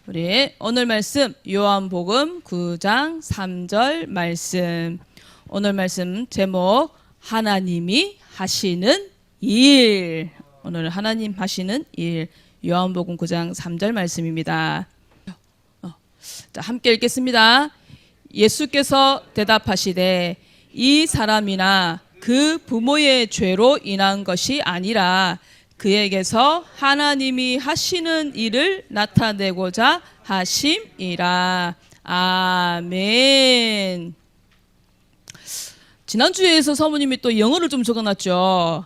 우리 오늘 말씀 요한복음 9장 3절 말씀. 오늘 말씀 제목 하나님이 하시는 일. 오늘 하나님 하시는 일. 요한복음 9장 3절 말씀입니다. 자, 함께 읽겠습니다. 예수께서 대답하시되 이 사람이나 그 부모의 죄로 인한 것이 아니라 그에게서 하나님이 하시는 일을 나타내고자 하심이라. 아멘. 지난주에서 사모님이 또 영어를 좀 적어놨죠.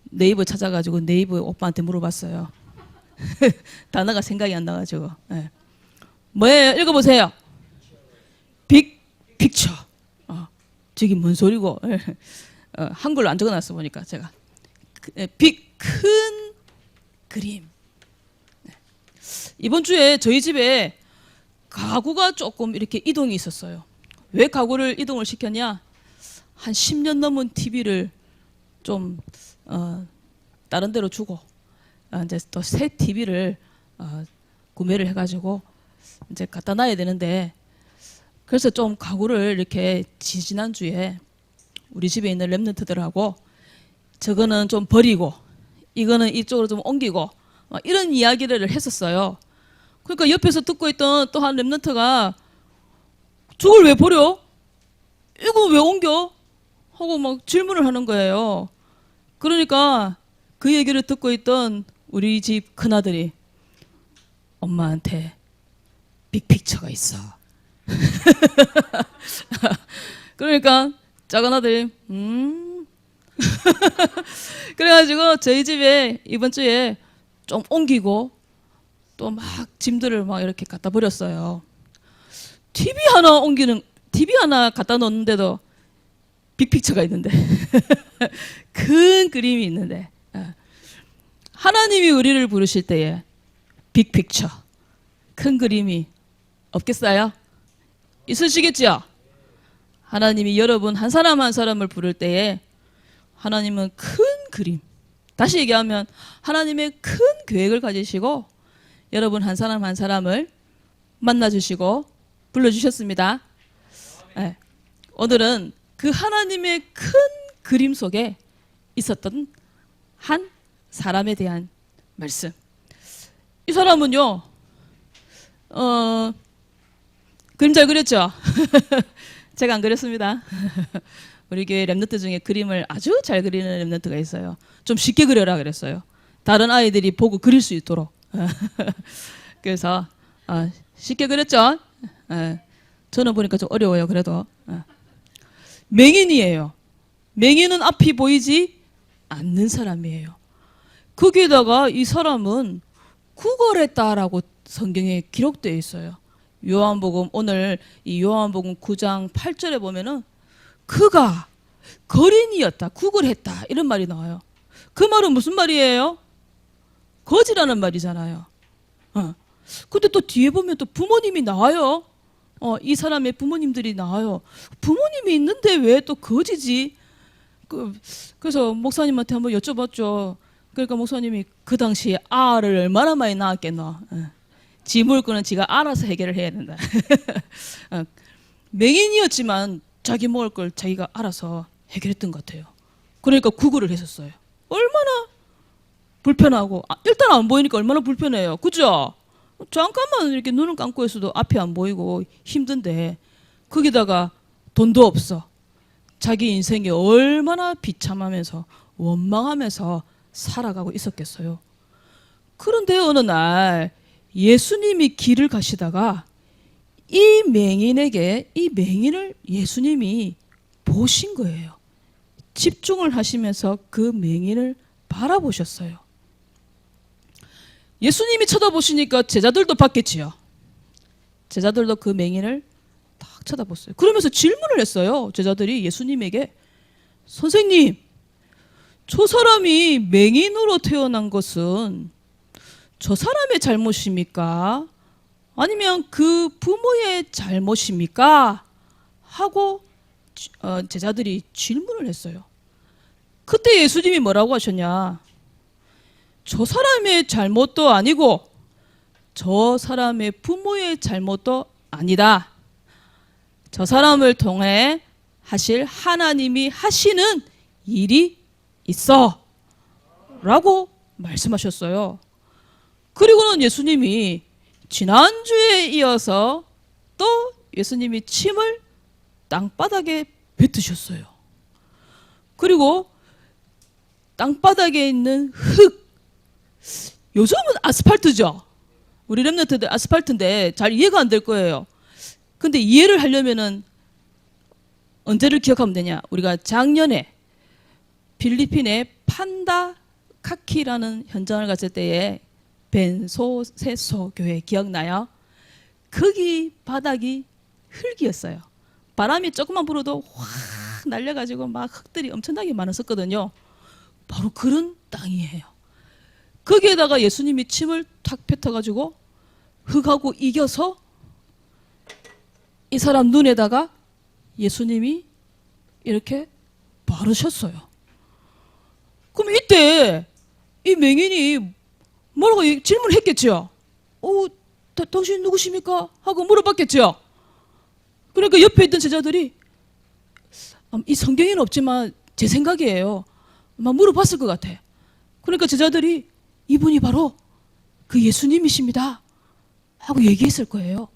네이버 찾아가지고 네이버 오빠한테 물어봤어요. 단어가 생각이 안 나가지고. 뭐예요? 읽어보세요. 빅 픽처. 저기 뭔 소리고. 한글로 안 적어놨어 보니까 제가. 빅 큰 그림. 이번 주에 저희 집에 가구가 조금 이렇게 이동이 있었어요. 왜 가구를 이동을 시켰냐? 한 10년 넘은 TV를 좀 다른 데로 주고 이제 또 새 TV를 구매를 해가지고 이제 갖다 놔야 되는데, 그래서 좀 가구를 이렇게 지난주에 우리 집에 있는 랩런트들하고 저거는 좀 버리고 이거는 이쪽으로 좀 옮기고 이런 이야기를 했었어요. 그러니까 옆에서 듣고 있던 또 한 랩런트가 저걸 왜 버려? 이거 왜 옮겨? 하고 막 질문을 하는 거예요. 그러니까 그 얘기를 듣고 있던 우리 집 큰아들이 엄마한테 빅픽처가 있어. 그러니까 작은 아들이 그래가지고 저희 집에 이번 주에 좀 옮기고 또 막 짐들을 막 이렇게 갖다 버렸어요. TV 하나 갖다 놓는데도 빅픽처가 있는데 큰 그림이 있는데, 하나님이 우리를 부르실 때에 빅픽처 큰 그림이 없겠어요? 있으시겠죠? 하나님이 여러분 한 사람 한 사람을 부를 때에 하나님은 큰 그림, 다시 얘기하면 하나님의 큰 계획을 가지시고 여러분 한 사람 한 사람을 만나주시고 불러주셨습니다. 오늘은 그 하나님의 큰 그림 속에 있었던 한 사람에 대한 말씀. 이 사람은요, 그림 잘 그렸죠? 제가 안 그렸습니다. 우리 교회 랩런트 중에 그림을 아주 잘 그리는 랩런트가 있어요. 좀 쉽게 그려라 그랬어요. 다른 아이들이 보고 그릴 수 있도록. 그래서 쉽게 그렸죠? 저는 보니까 좀 어려워요. 그래도. 맹인이에요. 맹인은 앞이 보이지 않는 사람이에요. 거기에다가 이 사람은 구걸했다라고 성경에 기록되어 있어요. 요한복음, 오늘 이 요한복음 9장 8절에 보면은 그가 거린이었다, 구걸했다 이런 말이 나와요. 그 말은 무슨 말이에요? 거지라는 말이잖아요. 근데 또 뒤에 보면 또 부모님이 나와요. 이 사람의 부모님들이 나와요. 부모님이 있는데 왜 또 거지지? 그래서 목사님한테 한번 여쭤봤죠. 그러니까 목사님이 그 당시에 알을 얼마나 많이 낳았겠노. 지 물건은 지가 알아서 해결을 해야 된다. 맹인이었지만 자기 먹을 걸 자기가 알아서 해결했던 것 같아요. 그러니까 구걸을 했었어요. 얼마나 불편하고, 일단 안 보이니까 얼마나 불편해요. 그죠? 잠깐만 이렇게 눈을 감고 있어도 앞이 안 보이고 힘든데, 거기다가 돈도 없어. 자기 인생이 얼마나 비참하면서 원망하면서 살아가고 있었겠어요. 그런데 어느 날 예수님이 길을 가시다가 이 맹인을 예수님이 보신 거예요. 집중을 하시면서 그 맹인을 바라보셨어요. 예수님이 쳐다보시니까 제자들도 봤겠지요. 제자들도 그 맹인을 딱 쳐다봤어요. 그러면서 질문을 했어요. 제자들이 예수님에게, 선생님, 저 사람이 맹인으로 태어난 것은 저 사람의 잘못입니까? 아니면 그 부모의 잘못입니까? 하고 제자들이 질문을 했어요. 그때 예수님이 뭐라고 하셨냐? 저 사람의 잘못도 아니고 저 사람의 부모의 잘못도 아니다. 저 사람을 통해 하실 하나님이 하시는 일이 있어 라고 말씀하셨어요. 그리고는 예수님이 지난주에 이어서 또 예수님이 침을 땅바닥에 뱉으셨어요. 그리고 땅바닥에 있는 흙, 요즘은 아스팔트죠. 우리 랩런트들 아스팔트인데 잘 이해가 안 될 거예요. 근데 이해를 하려면은 언제를 기억하면 되냐? 우리가 작년에 필리핀의 판다카키라는 현장을 갔을 때에 벤소세소 교회 기억나요? 거기 바닥이 흙이었어요. 바람이 조금만 불어도 확 날려가지고 막 흙들이 엄청나게 많았었거든요. 바로 그런 땅이에요. 거기에다가 예수님이 침을 탁 뱉어가지고 흙하고 이겨서 이 사람 눈에다가 예수님이 이렇게 바르셨어요. 그럼 이때 이 맹인이 뭐라고 질문했겠죠? 당신 누구십니까? 하고 물어봤겠죠? 그러니까 옆에 있던 제자들이 이 성경에는 없지만 제 생각이에요. 막 물어봤을 것 같아. 그러니까 제자들이 이분이 바로 그 예수님이십니다 하고 얘기했을 거예요.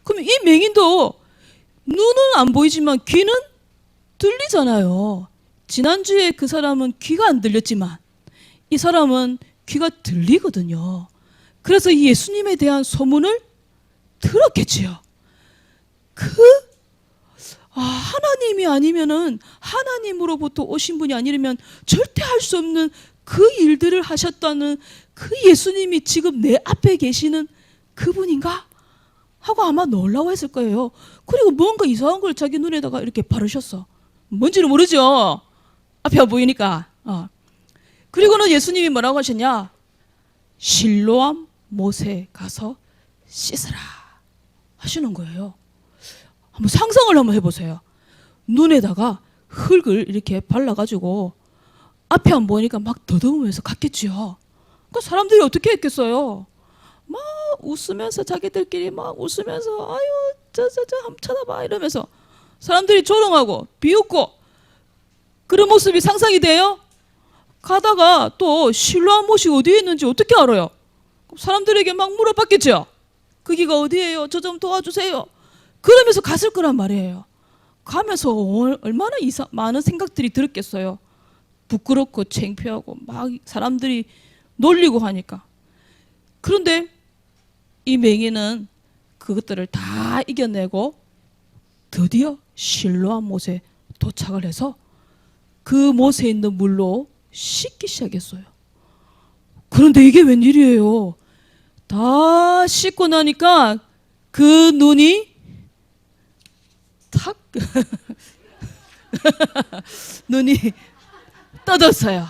그럼 이 맹인도 눈은 안 보이지만 귀는 들리잖아요. 지난주에 그 사람은 귀가 안 들렸지만 이 사람은 귀가 들리거든요. 그래서 이 예수님에 대한 소문을 들었겠지요. 하나님이 아니면은 하나님으로부터 오신 분이 아니라면 절대 할 수 없는 그 일들을 하셨다는 그 예수님이 지금 내 앞에 계시는 그분인가? 하고 아마 놀라워했을 거예요. 그리고 뭔가 이상한 걸 자기 눈에다가 이렇게 바르셨어. 뭔지는 모르죠. 앞에 안 보이니까. 그리고는 예수님이 뭐라고 하셨냐? 실로암 못에 가서 씻으라 하시는 거예요. 한번 상상을 한번 해보세요. 눈에다가 흙을 이렇게 발라가지고 앞에 안 보이니까 막 더듬으면서 갔겠지요. 그 사람들이 어떻게 했겠어요? 막 웃으면서 자기들끼리 막 웃으면서 아유 저 한번 쳐다봐 이러면서 사람들이 조롱하고 비웃고 그런 모습이 상상이 돼요? 가다가 또 실로암 못이 어디에 있는지 어떻게 알아요? 사람들에게 막 물어봤겠죠. 거기가 어디예요? 저 좀 도와주세요. 그러면서 갔을 거란 말이에요. 가면서 얼마나 많은 생각들이 들었겠어요. 부끄럽고 창피하고 막 사람들이 놀리고 하니까. 그런데 이 맹인은 그것들을 다 이겨내고 드디어 실로암 못에 도착을 해서 그 못에 있는 물로 씻기 시작했어요. 그런데 이게 웬일이에요? 다 씻고 나니까 그 눈이 탁 눈이 떠졌어요.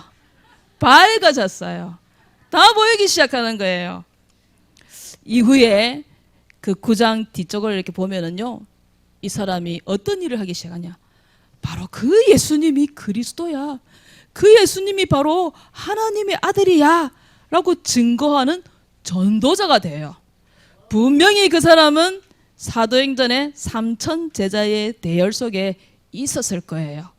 밝아졌어요. 다 보이기 시작하는 거예요. 이후에 그 9장 뒤쪽을 이렇게 보면은요, 이 사람이 어떤 일을 하기 시작하냐? 바로 그 예수님이 그리스도야. 그 예수님이 바로 하나님의 아들이야. 라고 증거하는 전도자가 돼요. 분명히 그 사람은 사도행전의 3천 제자의 대열 속에 있었을 거예요.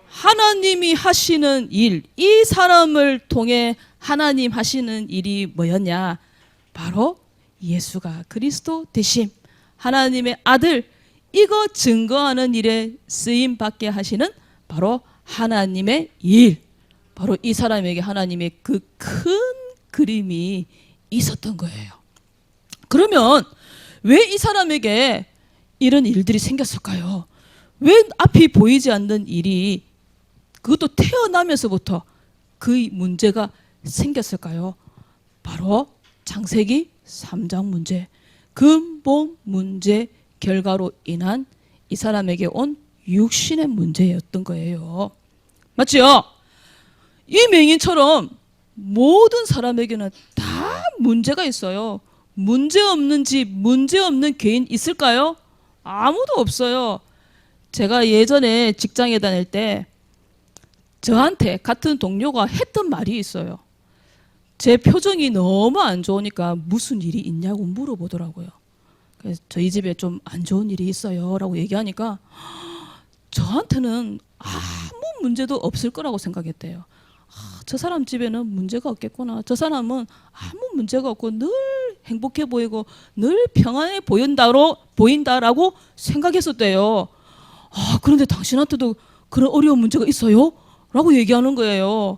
하나님이 하시는 일, 이 사람을 통해 하나님 하시는 일이 뭐였냐? 바로 예수가 그리스도 되심, 하나님의 아들, 이거 증거하는 일에 쓰임 받게 하시는 바로 하나님의 일, 바로 이 사람에게 하나님의 그 큰 그림이 있었던 거예요. 그러면 왜 이 사람에게 이런 일들이 생겼을까요? 왜 앞이 보이지 않는 일이, 그것도 태어나면서부터 그 문제가 생겼을까요? 바로 창세기 3장 문제, 근본 문제 결과로 인한 이 사람에게 온 육신의 문제였던 거예요. 맞죠? 이 맹인처럼 모든 사람에게는 다 문제가 있어요. 문제 없는 집, 문제 없는 개인 있을까요? 아무도 없어요. 제가 예전에 직장에 다닐 때 저한테 같은 동료가 했던 말이 있어요. 제 표정이 너무 안 좋으니까 무슨 일이 있냐고 물어보더라고요. 그래서 저희 집에 좀 안 좋은 일이 있어요 라고 얘기하니까 저한테는 아무 문제도 없을 거라고 생각했대요. 저 사람 집에는 문제가 없겠구나. 저 사람은 아무 문제가 없고 늘 행복해 보이고 늘 평안해 보인다라고 생각했었대요. 그런데 당신한테도 그런 어려운 문제가 있어요? 라고 얘기하는 거예요.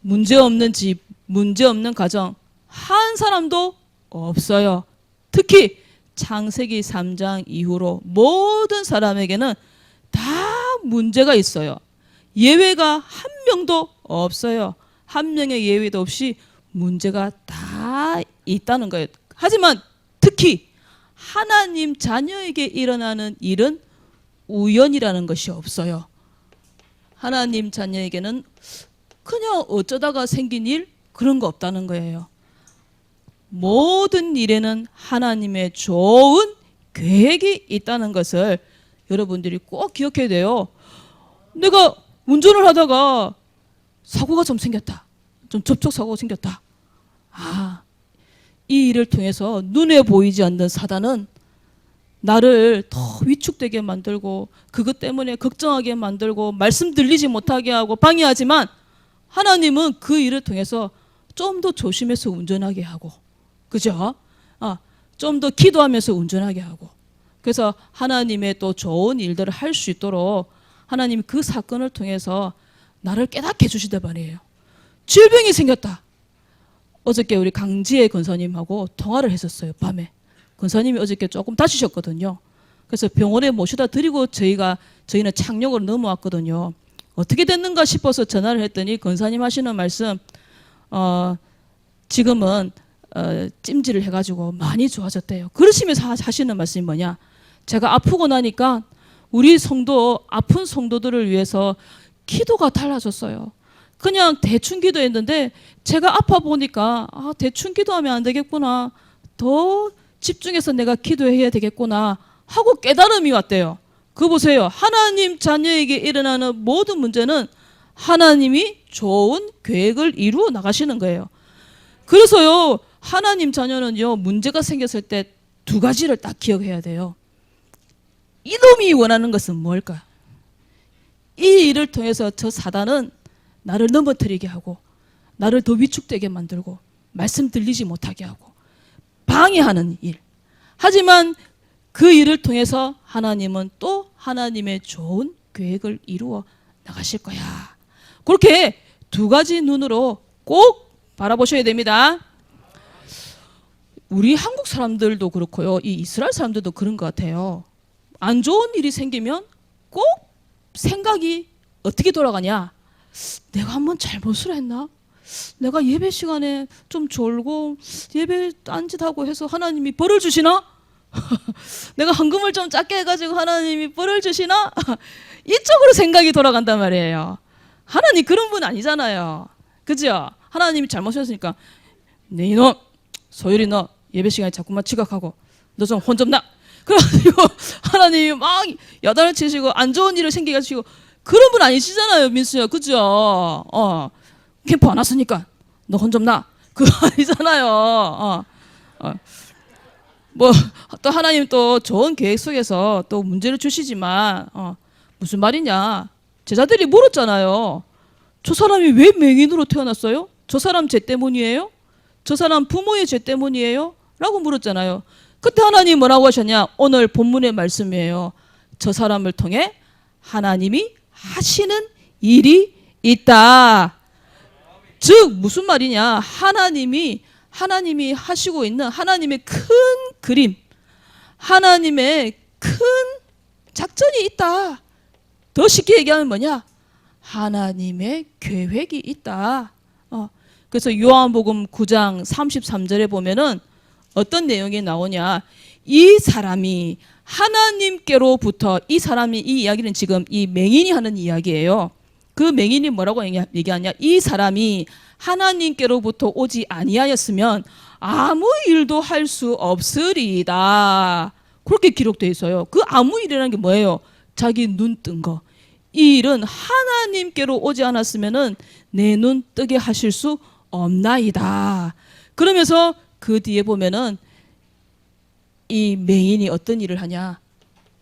문제 없는 집, 문제 없는 가정 한 사람도 없어요. 특히 창세기 3장 이후로 모든 사람에게는 다 문제가 있어요. 예외가 한 명도 없어요. 한 명의 예외도 없이 문제가 다 있다는 거예요. 하지만 특히 하나님 자녀에게 일어나는 일은 우연이라는 것이 없어요. 하나님 자녀에게는 그냥 어쩌다가 생긴 일 그런 거 없다는 거예요. 모든 일에는 하나님의 좋은 계획이 있다는 것을 여러분들이 꼭 기억해야 돼요. 내가 운전을 하다가 사고가 좀 생겼다. 좀 접촉사고가 생겼다. 이 일을 통해서 눈에 보이지 않는 사단은 나를 더 위축되게 만들고 그것 때문에 걱정하게 만들고 말씀 들리지 못하게 하고 방해하지만 하나님은 그 일을 통해서 좀 더 조심해서 운전하게 하고 그죠? 좀 더 기도하면서 운전하게 하고 그래서 하나님의 또 좋은 일들을 할 수 있도록 하나님이 그 사건을 통해서 나를 깨닫게 해주시단 말이에요. 질병이 생겼다. 어저께 우리 강지혜 권사님하고 통화를 했었어요. 밤에. 권사님이 어저께 조금 다치셨거든요. 그래서 병원에 모셔다 드리고 저희는 착륙으로 넘어왔거든요. 어떻게 됐는가 싶어서 전화를 했더니 권사님 하시는 말씀 지금은 찜질을 해가지고 많이 좋아졌대요. 그러시면서 하시는 말씀이 뭐냐. 제가 아프고 나니까 우리 성도 아픈 성도들을 위해서 기도가 달라졌어요. 그냥 대충 기도했는데 제가 아파 보니까 대충 기도하면 안 되겠구나. 더 집중해서 내가 기도해야 되겠구나 하고 깨달음이 왔대요. 그거 보세요. 하나님 자녀에게 일어나는 모든 문제는 하나님이 좋은 계획을 이루어 나가시는 거예요. 그래서요. 하나님 자녀는요. 문제가 생겼을 때 두 가지를 딱 기억해야 돼요. 이놈이 원하는 것은 뭘까? 이 일을 통해서 저 사단은 나를 넘어뜨리게 하고 나를 더 위축되게 만들고 말씀 들리지 못하게 하고 방해하는 일. 하지만 그 일을 통해서 하나님은 또 하나님의 좋은 계획을 이루어 나가실 거야. 그렇게 두 가지 눈으로 꼭 바라보셔야 됩니다. 우리 한국 사람들도 그렇고요. 이 이스라엘 사람들도 그런 것 같아요. 안 좋은 일이 생기면 꼭 생각이 어떻게 돌아가냐. 내가 한번 잘못을 했나? 내가 예배 시간에 좀 졸고 예배 딴짓하고 해서 하나님이 벌을 주시나? 내가 헌금을 좀 작게 해가지고 하나님이 벌을 주시나? 이쪽으로 생각이 돌아간단 말이에요. 하나님 그런 분 아니잖아요. 그죠? 하나님이 잘못하셨으니까 네 이놈 소율이 너 예배 시간에 자꾸만 지각하고 너 좀 혼 좀 나. 그래가지고 하나님이 막 야단을 치시고 안 좋은 일을 생기게 하시고 그런 분 아니시잖아요. 민수야. 그죠? 캠프 안 왔으니까 너 혼 좀 나. 그거 아니잖아요. 뭐 또 하나님 또 좋은 계획 속에서 또 문제를 주시지만 무슨 말이냐. 제자들이 물었잖아요. 저 사람이 왜 맹인으로 태어났어요? 저 사람 죄 때문이에요? 저 사람 부모의 죄 때문이에요? 라고 물었잖아요. 그때 하나님 뭐라고 하셨냐? 오늘 본문의 말씀이에요. 저 사람을 통해 하나님이 하시는 일이 있다. 즉 무슨 말이냐? 하나님이 하시고 있는 하나님의 큰 그림, 하나님의 큰 작전이 있다. 더 쉽게 얘기하면 뭐냐? 하나님의 계획이 있다. 그래서 요한복음 9장 33절에 보면은 어떤 내용이 나오냐? 이 사람이 하나님께로부터 이 사람이 이 이야기는 지금 이 맹인이 하는 이야기예요. 그 맹인이 뭐라고 얘기하냐? 이 사람이 하나님께로부터 오지 아니하였으면 아무 일도 할 수 없으리이다. 그렇게 기록되어 있어요. 그 아무 일이라는 게 뭐예요? 자기 눈 뜬 거. 이 일은 하나님께로 오지 않았으면은 내 눈 뜨게 하실 수 없나이다. 그러면서 그 뒤에 보면은 이 맹인이 어떤 일을 하냐?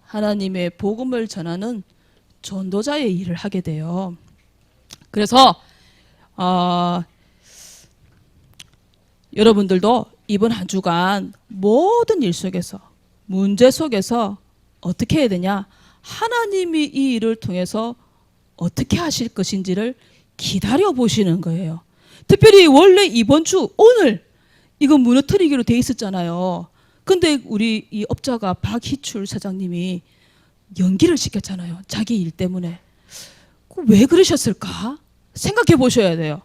하나님의 복음을 전하는 전도자의 일을 하게 돼요. 그래서 여러분들도 이번 한 주간 모든 일 속에서, 문제 속에서 어떻게 해야 되냐? 하나님이 이 일을 통해서 어떻게 하실 것인지를 기다려 보시는 거예요. 특별히 원래 이번 주 오늘 이거 무너뜨리기로 돼 있었잖아요. 근데 우리 이 업자가 박희출 사장님이 연기를 시켰잖아요. 자기 일 때문에. 왜 그러셨을까? 생각해 보셔야 돼요.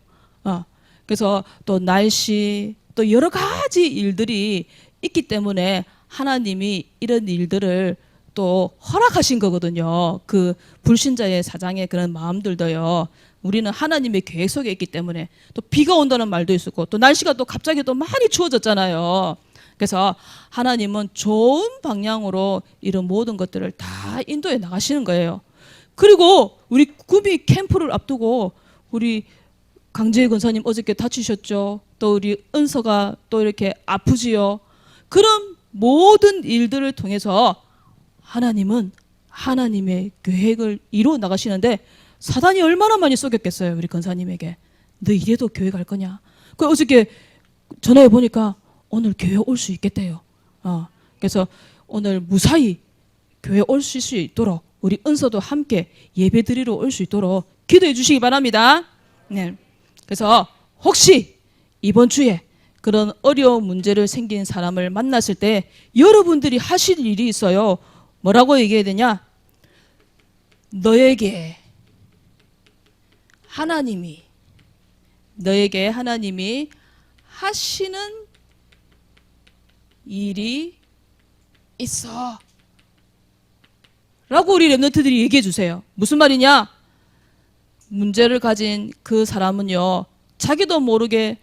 그래서 또 날씨, 또 여러 가지 일들이 있기 때문에 하나님이 이런 일들을 또 허락하신 거거든요. 그 불신자의 사장의 그런 마음들도요. 우리는 하나님의 계획 속에 있기 때문에, 또 비가 온다는 말도 있었고, 또 날씨가 또 갑자기 또 많이 추워졌잖아요. 그래서 하나님은 좋은 방향으로 이런 모든 것들을 다 인도해 나가시는 거예요. 그리고 우리 구미 캠프를 앞두고 우리 강재희 권사님 어저께 다치셨죠. 또 우리 은서가 또 이렇게 아프지요. 그런 모든 일들을 통해서 하나님은 하나님의 계획을 이루어 나가시는데, 사단이 얼마나 많이 쏘겼겠어요. 우리 권사님에게. 너 이래도 교회 갈 거냐? 그 어저께 전화해 보니까 오늘 교회 올 수 있겠대요. 그래서 오늘 무사히 교회 올 수 있도록 우리 은서도 함께 예배 드리러 올 수 있도록 기도해 주시기 바랍니다. 네. 그래서 혹시 이번 주에 그런 어려운 문제를 생긴 사람을 만났을 때 여러분들이 하실 일이 있어요. 뭐라고 얘기해야 되냐? 너에게 하나님이 하시는 일이 있어 라고 우리 랩런트들이 얘기해 주세요. 무슨 말이냐? 문제를 가진 그 사람은요, 자기도 모르게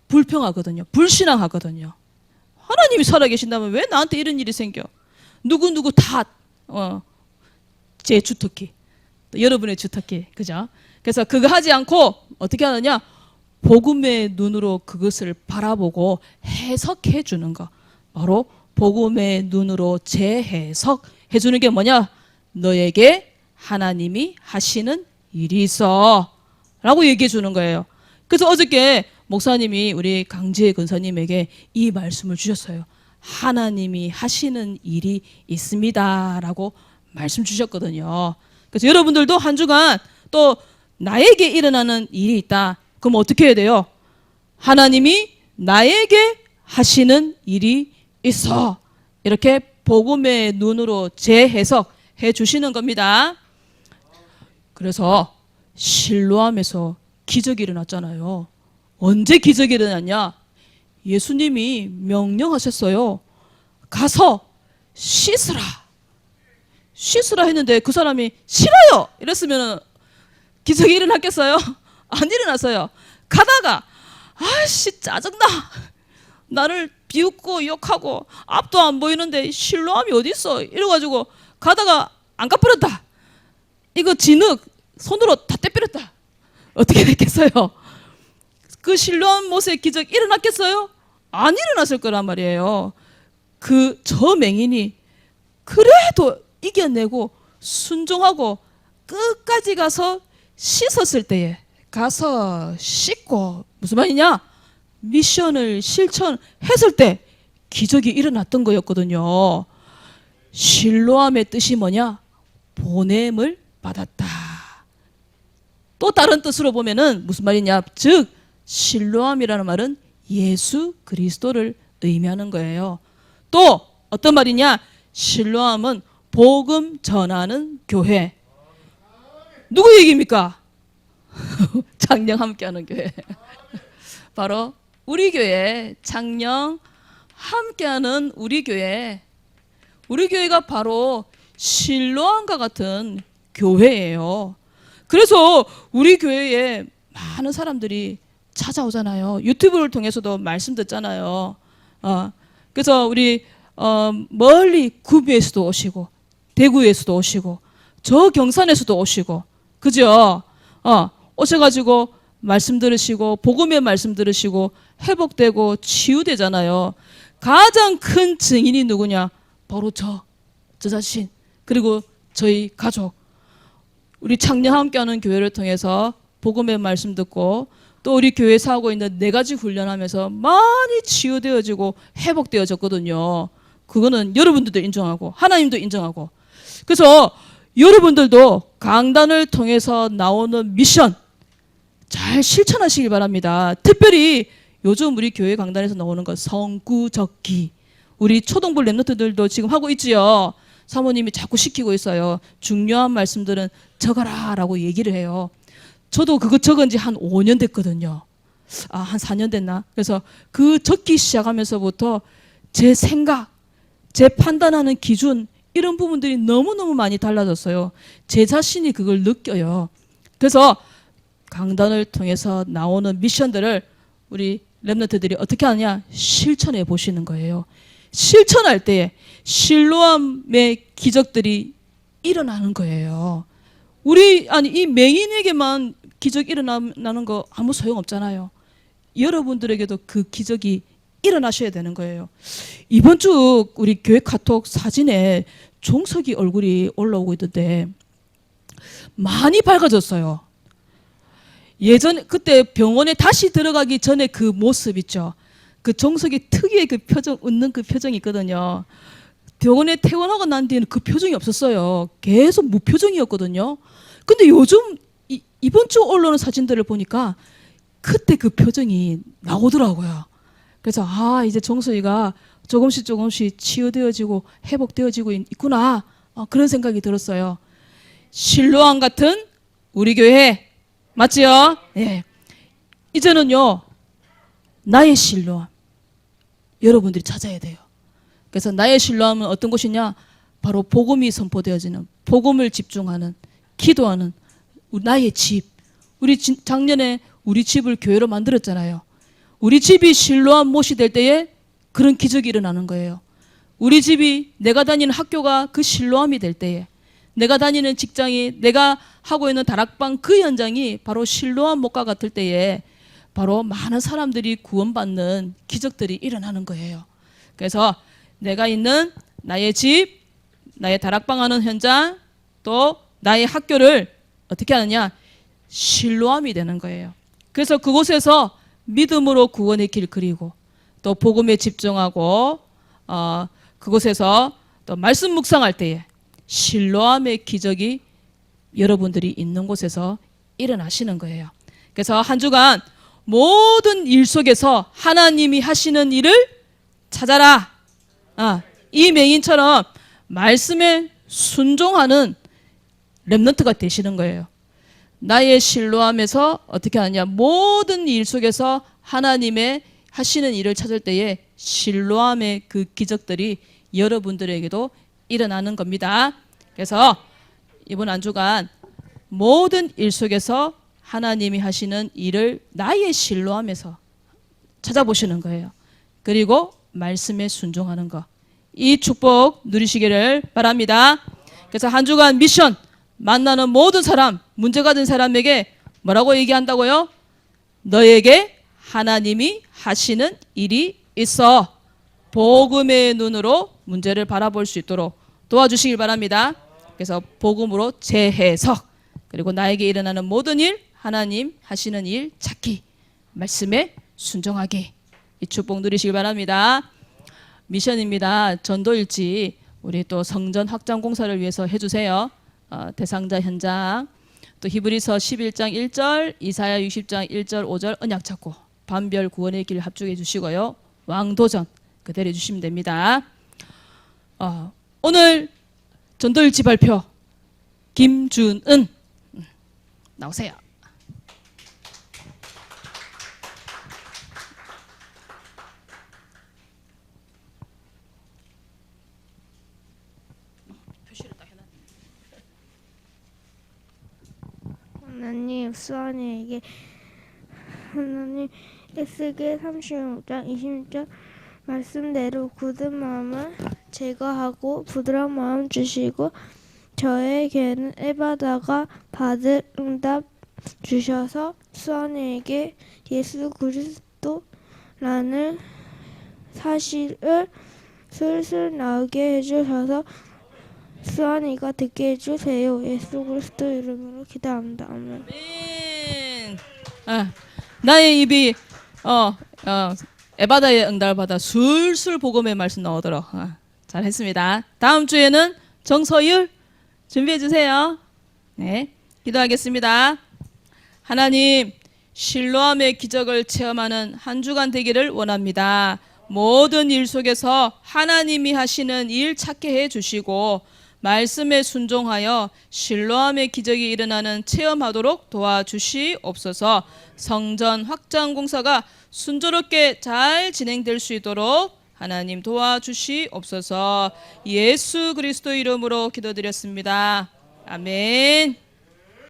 불평하거든요. 불신앙하거든요. 하나님이 살아계신다면 왜 나한테 이런 일이 생겨? 누구누구 다 제 주특기, 여러분의 주특기, 그죠? 그래서 그거 하지 않고 어떻게 하느냐? 복음의 눈으로 그것을 바라보고 해석해 주는 거. 바로 복음의 눈으로 재해석해 주는 게 뭐냐? 너에게 하나님이 하시는 일이 있어 라고 얘기해 주는 거예요. 그래서 어저께 목사님이 우리 강지혜 권사님에게 이 말씀을 주셨어요. 하나님이 하시는 일이 있습니다 라고 말씀 주셨거든요. 그래서 여러분들도 한 주간 또 나에게 일어나는 일이 있다. 그럼 어떻게 해야 돼요? 하나님이 나에게 하시는 일이 있어. 이렇게 복음의 눈으로 재해석해 주시는 겁니다. 그래서 실로암에서 기적이 일어났잖아요. 언제 기적이 일어났냐? 예수님이 명령하셨어요. 가서 씻으라. 씻으라 했는데 그 사람이 싫어요 이랬으면 기적이 일어났겠어요? 안 일어났어요. 가다가 아씨 짜증나. 나를 비웃고 욕하고 앞도 안 보이는데 실로암이 어디 있어? 이래가지고 가다가 안 갚으렸다. 이거 진흙 손으로 다 떼버렸다. 어떻게 됐겠어요? 그 실로암 못의 기적 일어났겠어요? 안 일어났을 거란 말이에요. 저 맹인이 그래도 이겨내고 순종하고 끝까지 가서 씻었을 때에, 가서 씻고, 무슨 말이냐? 미션을 실천했을 때 기적이 일어났던 거였거든요. 실로암의 뜻이 뭐냐? 보냄을 받았다. 또 다른 뜻으로 보면은 무슨 말이냐? 즉 실로암이라는 말은 예수 그리스도를 의미하는 거예요. 또 어떤 말이냐? 실로암은 복음 전하는 교회. 누구 얘기입니까? 창녕 함께하는 교회. 바로 우리 교회, 창녕 함께하는 우리 교회. 우리 교회가 바로 실로암과 같은 교회예요. 그래서 우리 교회에 많은 사람들이 찾아오잖아요. 유튜브를 통해서도 말씀 듣잖아요. 그래서 우리 멀리 구미에서도 오시고 대구에서도 오시고 저 경산에서도 오시고, 그죠? 오셔가지고 말씀 들으시고 복음의 말씀 들으시고 회복되고 치유되잖아요. 가장 큰 증인이 누구냐? 바로 저 자신, 그리고 저희 가족, 우리 창녕 함께하는 교회를 통해서 복음의 말씀 듣고 또 우리 교회에서 하고 있는 4가지 훈련하면서 많이 치유되어지고 회복되어졌거든요. 그거는 여러분들도 인정하고 하나님도 인정하고, 그래서 여러분들도 강단을 통해서 나오는 미션 잘 실천하시길 바랍니다. 특별히 요즘 우리 교회 강단에서 나오는 거 성구적기, 우리 초등부 랩런트들도 지금 하고 있지요. 사모님이 자꾸 시키고 있어요. 중요한 말씀들은 적어라 라고 얘기를 해요. 저도 그거 적은 지 한 5년 됐거든요. 한 4년 됐나? 그래서 그 적기 시작하면서부터 제 생각, 제 판단하는 기준, 이런 부분들이 너무너무 많이 달라졌어요. 제 자신이 그걸 느껴요. 그래서 강단을 통해서 나오는 미션들을 우리 랩런트들이 어떻게 하느냐? 실천해 보시는 거예요. 실천할 때에 실로암의 기적들이 일어나는 거예요. 이 맹인에게만 기적 일어나는 거 아무 소용 없잖아요. 여러분들에게도 그 기적이 일어나셔야 되는 거예요. 이번 주 우리 교회 카톡 사진에 종석이 얼굴이 올라오고 있던데 많이 밝아졌어요. 예전 그때 병원에 다시 들어가기 전에 그 모습 있죠. 그 종석이 특유의 그 표정, 웃는 그 표정이 있거든요. 병원에 퇴원하고 난 뒤에는 그 표정이 없었어요. 계속 무표정이었거든요. 근데 요즘 이번 주 올라오는 사진들을 보니까 그때 그 표정이 나오더라고요. 그래서 이제 종석이가 조금씩 치유되어지고 회복되어지고 있구나, 그런 생각이 들었어요. 실로암 같은 우리 교회 맞지요? 예. 이제는요, 나의 실로암 여러분들이 찾아야 돼요. 그래서 나의 실로암은 어떤 곳이냐? 바로 복음이 선포되어지는, 복음을 집중하는, 기도하는 나의 집. 우리 작년에 우리 집을 교회로 만들었잖아요. 우리 집이 실로암 못이 될 때에 그런 기적이 일어나는 거예요. 우리 집이, 내가 다니는 학교가 그 실로암이 될 때에, 내가 다니는 직장이, 내가 하고 있는 다락방 그 현장이 바로 실로암 못과 같을 때에 바로 많은 사람들이 구원받는 기적들이 일어나는 거예요. 그래서 내가 있는 나의 집, 나의 다락방 하는 현장, 또 나의 학교를 어떻게 하느냐? 실로암이 되는 거예요. 그래서 그곳에서 믿음으로 구원의 길 그리고 또 복음에 집중하고 그곳에서 또 말씀 묵상할 때에 실로암의 기적이 여러분들이 있는 곳에서 일어나시는 거예요. 그래서 한 주간 모든 일 속에서 하나님이 하시는 일을 찾아라. 이 맹인처럼 말씀에 순종하는 렘넌트가 되시는 거예요. 나의 실로암에서 어떻게 하느냐? 모든 일 속에서 하나님의 하시는 일을 찾을 때에 실로암의 그 기적들이 여러분들에게도 일어나는 겁니다. 그래서 이번 한 주간 모든 일 속에서 하나님이 하시는 일을 나의 실로암에서 찾아보시는 거예요. 그리고 말씀에 순종하는 것, 이 축복 누리시기를 바랍니다. 그래서 한 주간 미션, 만나는 모든 사람, 문제가 된 사람에게 뭐라고 얘기한다고요? 너에게 하나님이 하시는 일이 있어. 복음의 눈으로 문제를 바라볼 수 있도록 도와주시길 바랍니다. 그래서 복음으로 재해석, 그리고 나에게 일어나는 모든 일, 하나님 하시는 일 찾기, 말씀에 순종하기, 이 축복 누리시길 바랍니다. 미션입니다. 전도일지 우리 또 성전 확장 공사를 위해서 해주세요. 대상자 현장, 또 히브리서 11장 1절, 이사야 60장 1절 5절 언약 찾고, 반별 구원의 길 합주해 주시고요. 왕도전 그대로 해주시면 됩니다. 오늘 전도일지 발표 김준은 나오세요. 하나님, 수아에게 하나님 에스겔 36장 26절 말씀대로 굳은 마음을 제거하고 부드러운 마음 주시고 저에게는 에바다가 받을 응답 주셔서 수아에게 예수 그리스도라는 사실을 슬슬 나오게 해주셔서 수아이가 듣게 해주세요. 예수 그리스도 이름으로 기도합니다. 아멘. 아멘. 나의 입이 에바다의 응답을 받아 술술 복음의 말씀 나오도록 잘했습니다. 다음 주에는 정서율 준비해 주세요. 네, 기도하겠습니다. 하나님, 실로암의 기적을 체험하는 한 주간 되기를 원합니다. 모든 일 속에서 하나님이 하시는 일 찾게 해 주시고 말씀에 순종하여 실로암의 기적이 일어나는 체험하도록 도와주시옵소서. 성전 확장 공사가 순조롭게 잘 진행될 수 있도록 하나님 도와주시옵소서. 예수 그리스도 이름으로 기도드렸습니다. 아멘.